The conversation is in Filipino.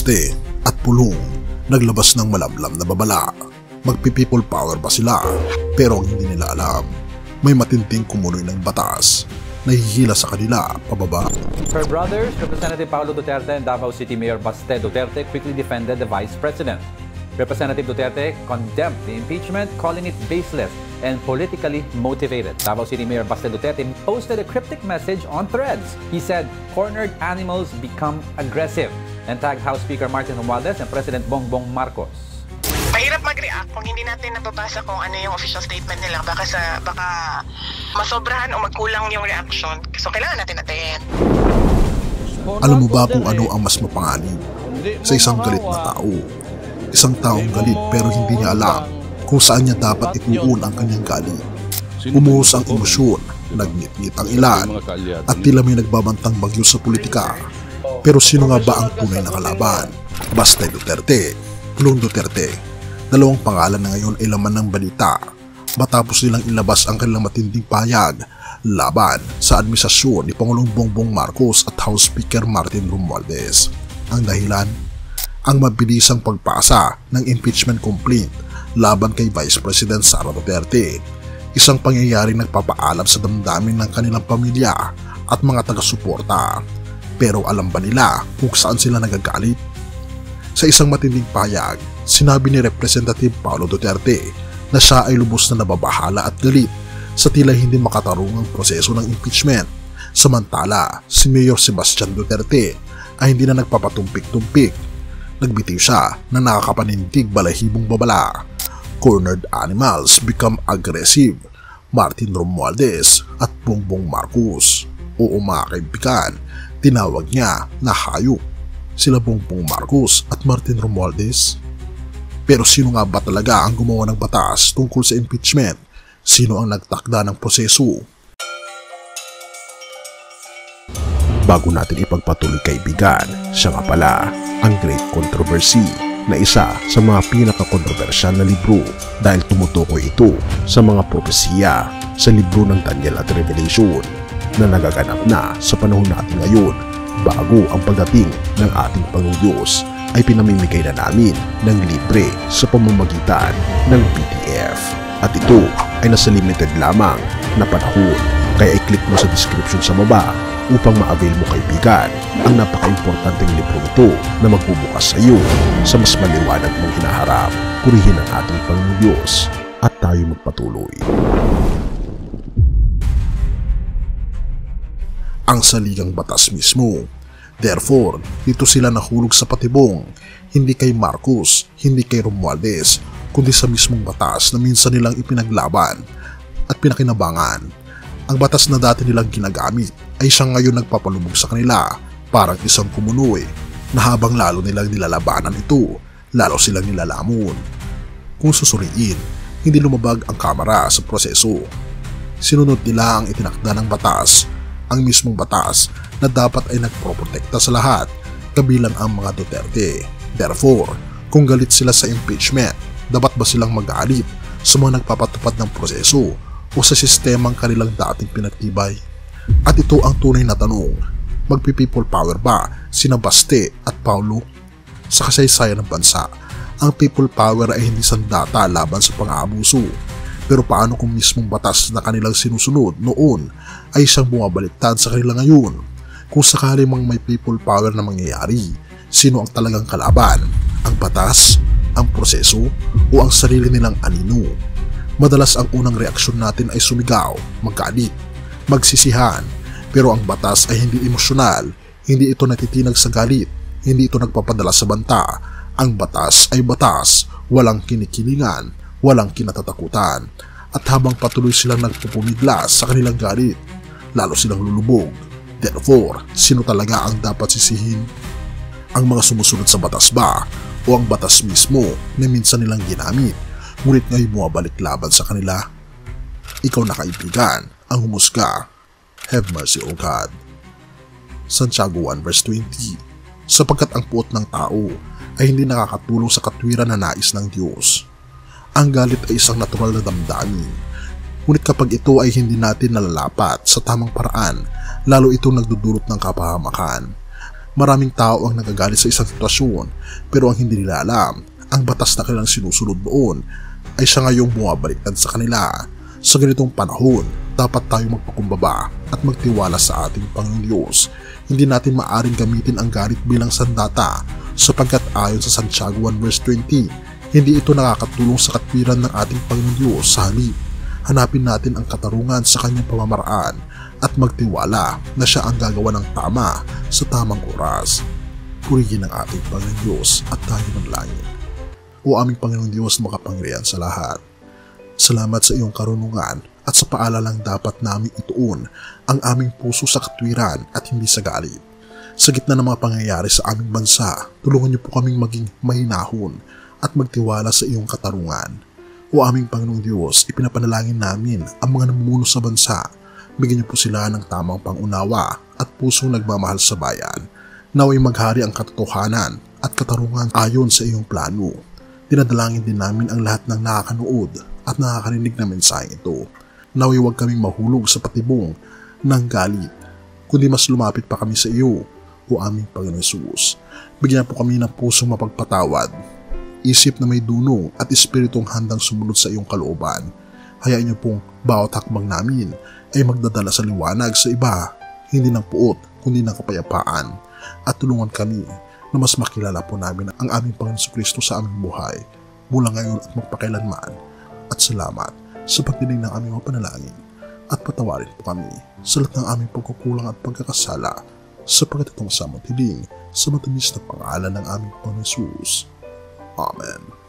Baste at Pulong naglabas ng malamlam na babala. Magpi-people power ba sila? Pero ang hindi nila alam, may matinding kumunoy ng batas na hihila sa kanila pababa. Her brothers, Representative Paulo Duterte and Davao City Mayor Baste Duterte quickly defended the Vice President. Representative Duterte condemned the impeachment, calling it baseless and politically motivated. Davao City Mayor Baste Duterte posted a cryptic message on Threads. He said, "Cornered animals become aggressive," and tagged House Speaker Martin Romualdez and President Bongbong Marcos. Mahirap mag-react kung hindi natin nababasa kung ano yung official statement nila. Baka masobrahan o magkulang yung reaction. So kailangan natin natin. Alam mo ba kung ano ang mas mapanganib sa isang galit na tao? Isang taong galit pero hindi niya alam kung saan niya dapat ituon ang kanyang galit. Umuhos ang emosyon, nagngit-ngit ang ilan, at tila may nagbabantang bagyo sa politika. Pero sino nga ba ang tunay na kalaban? Baste Duterte, Pulong Duterte. Dalawang pangalan na ngayon ay laman ng balita matapos nilang ilabas ang kanilang matinding pahayag laban sa administrasyon ni Pangulong Bongbong Marcos at House Speaker Martin Romualdez. Ang dahilan? Ang mabilisang pagpasa ng impeachment complaint laban kay Vice President Sara Duterte. Isang pangyayaring nagpapaalam sa damdamin ng kanilang pamilya at mga taga-suporta. Pero alam ba nila kung saan sila nagagalit? Sa isang matinding pahayag, sinabi ni Representative Paulo Duterte na siya ay lubos na nababahala at galit sa tila hindi makatarungang proseso ng impeachment. Samantala, si Mayor Sebastian Duterte ay hindi na nagpapatumpik-tumpik. Nagbitiw siya na nakakapanindig balahibong babala. Cornered animals become aggressive. Martin Romualdez at Bongbong Marcos. Oo mga kaibigan, tinawag niya na hayop sila Bongbong Marcos at Martin Romualdez. Pero sino nga ba talaga ang gumawa ng batas tungkol sa impeachment? Sino ang nagtakda ng proseso? Bago natin ipagpatuloy kaibigan, siya nga pala ang Great Controversy na isa sa mga pinaka-kontrobersyal na libro dahil tumutukoy ito sa mga propesiya sa libro ng Daniel at Revelation na nagaganap na sa panahon natin ngayon bago ang pagdating ng ating Panginoong Diyos ay pinamimigay na namin ng libre sa pamamagitan ng PDF. At ito ay nasa limited lamang na panahon kaya i-click mo sa description sa baba upang ma-avail mo kaibigan ang napaka-importanteng libro ito na magbubukas sa iyo sa mas maliwanag mong hinaharap. Purihin ang ating Panginoong Diyos at tayo magpatuloy. Ang saligang batas mismo. Therefore, dito sila nahulog sa patibong, hindi kay Marcos, hindi kay Romualdez, kundi sa mismong batas na minsan nilang ipinaglaban at pinakinabangan. Ang batas na dati nilang ginagamit ay siyang ngayon nagpapalubog sa kanila, parang isang kumunoy na habang lalo nilang nilalabanan ito, lalo silang nilalamon. Kung susuriin, hindi lumabag ang kamera sa proseso. Sinunod nila ang itinakda ng batas, ang mismong batas na dapat ay nagproprotekta sa lahat, kabilang ang mga Duterte. Therefore, kung galit sila sa impeachment, dapat ba silang magalit sa mga nagpapatupad ng proseso o sa sistemang kanilang dating pinagtibay? At ito ang tunay na tanong, magpi-people power ba sina Baste at Paulo? Sa kasaysayan ng bansa, ang people power ay hindi sandata laban sa pang-aabuso. Pero paano kung mismong batas na kanilang sinusunod noon ay siyang bumabaliktad sa kanila ngayon? Kung sakali mang may people power na mangyayari, sino ang talagang kalaban? Ang batas, ang proseso, o ang sarili nilang anino? Madalas ang unang reaksyon natin ay sumigaw, magalit, magsisihan. Pero ang batas ay hindi emosyonal, hindi ito natitinag sa galit, hindi ito nagpapadala sa banta. Ang batas ay batas, walang kinikilingan, walang kinatatakutan. At habang patuloy silang nagpupumiglas sa kanilang galit, lalo silang lulubog. Therefore, sino talaga ang dapat sisihin? Ang mga sumusunod sa batas ba o ang batas mismo na minsan nilang ginamit ngunit ngayon bumabalik laban sa kanila? Ikaw na kaibigan ang humusga. Have mercy, O God. Santiago 1 verse 20. Sapagkat ang puot ng tao ay hindi nakakatulong sa katwiran na nais ng Diyos. Ang galit ay isang natural na damdamin. Ngunit kapag ito ay hindi natin nalalapat sa tamang paraan, lalo itong nagdudulot ng kapahamakan. Maraming tao ang nagagalit sa isang sitwasyon pero ang hindi nila alam, ang batas na kanilang sinusunod doon ay siya ngayong bumabaliktad sa kanila. Sa ganitong panahon, dapat tayo magpakumbaba at magtiwala sa ating Panginoon Diyos. Hindi natin maaring gamitin ang galit bilang sandata sapagkat ayon sa Santiago 1 verse 20, hindi ito nakakatulong sa katwiran ng ating Panginoon Diyos. Sa halip, hanapin natin ang katarungan sa kanyang pamamaraan at magtiwala na siya ang gagawa ng tama sa tamang oras. Purihin ang ating Panginoon Diyos at tayo manalangin. O aming Panginoon Diyos na makapangyarihan sa lahat, salamat sa iyong karunungan at sa paalalang dapat naming ituon ang aming puso sa katwiran at hindi sa galit. Sa gitna ng mga pangyayari sa aming bansa, tulungan niyo po kaming maging mahinahon at magtiwala sa iyong katarungan. O aming Panginoong Diyos, ipinapanalangin namin ang mga namumuno sa bansa. Bigyan niyo po sila ng tamang pangunawa at pusong nagmamahal sa bayan. Naway maghari ang katotohanan at katarungan ayon sa iyong plano. Dinadalangin din namin ang lahat ng nakakanood at nakakarinig na mensahe ito. Naway huwag kaming mahulog sa patibong ng galit, kundi mas lumapit pa kami sa iyo, o aming Panginoon Jesus. Bigyan po kami ng pusong mapagpatawad, isip na may dunong at espiritong handang sumunod sa iyong kalooban. Hayaan niyo pong bawat hakbang namin ay magdadala sa liwanag sa iba, hindi ng puot, kundi ng kapayapaan. At tulungan kami na mas makilala po namin ang aming Panginoon Kristo sa aming buhay, mula ngayon at magpakailanman. At salamat sa pagdinig ng aming mga panalangin at patawarin po kami sa lahat ng aming pagkukulang at pagkakasala sapagkat itong samang tiling sa matamis na pangalan ng aming Panginoon Jesus. Amen.